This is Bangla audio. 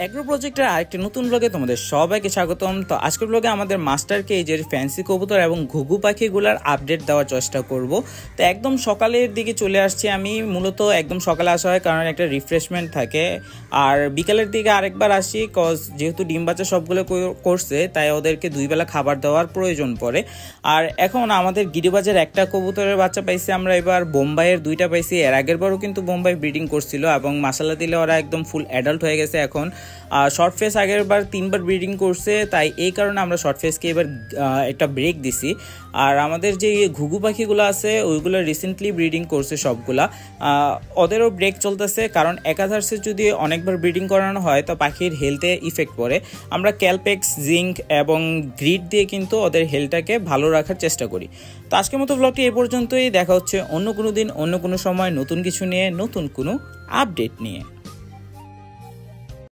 এগ্রো প্রজেক্টের আরেকটি নতুন ব্লগে তোমাদের সবাইকে স্বাগতম। তো আজকের ব্লগে আমাদের মাস্টার কেজের ফ্যান্সি কবুতর এবং ঘুঘু পাখিগুলার আপডেট দেওয়ার চেষ্টা করব। তো একদম সকালের দিকে চলে আসছি আমি, মূলত একদম সকালে আসা হয় কারণ একটা রিফ্রেশমেন্ট থাকে, আর বিকালের দিকে আরেকবার আসি কজ যেহেতু ডিম বাচ্চা সবগুলো করছে তাই ওদেরকে দুই বেলা খাবার দেওয়ার প্রয়োজন পড়ে। আর এখন আমাদের গিরিবাজের একটা কবুতরের বাচ্চা পাইছি আমরা, এবার বোম্বাইয়ের দুইটা পাইছি। এর আগের বারও কিন্তু বোম্বাই ব্রিডিং করছিল এবং মাসালা দিলে ওরা একদম ফুল অ্যাডাল্ট হয়ে গেছে। এখন শর্ট ফেস আগের বার 3বার ব্রিডিং করছে, তাই এই কারণে আমরা শর্ট ফেসকে এবার একটা ব্রেক দিছি। আর আমাদের যে ঘুঘু পাখিগুলো আছে ওইগুলো রিসেন্টলি ব্রিডিং করছে সবগুলা, ওদেরও ব্রেক চলতেছে কারণ একাধারে যদি অনেকবার ব্রিডিং করানো হয় তো পাখির হেলথে ইফেক্ট পড়ে। আমরা ক্যালপেক্স, জিঙ্ক এবং গ্রিড দিয়ে কিন্তু ওদের হেলথটাকে ভালো রাখার চেষ্টা করি। তো আজকের মতো ব্লগটি এই পর্যন্তই, দেখা হচ্ছে অন্য কোনো দিন অন্য কোনো সময় নতুন কিছু নিয়ে, নতুন কোনো আপডেট নিয়ে।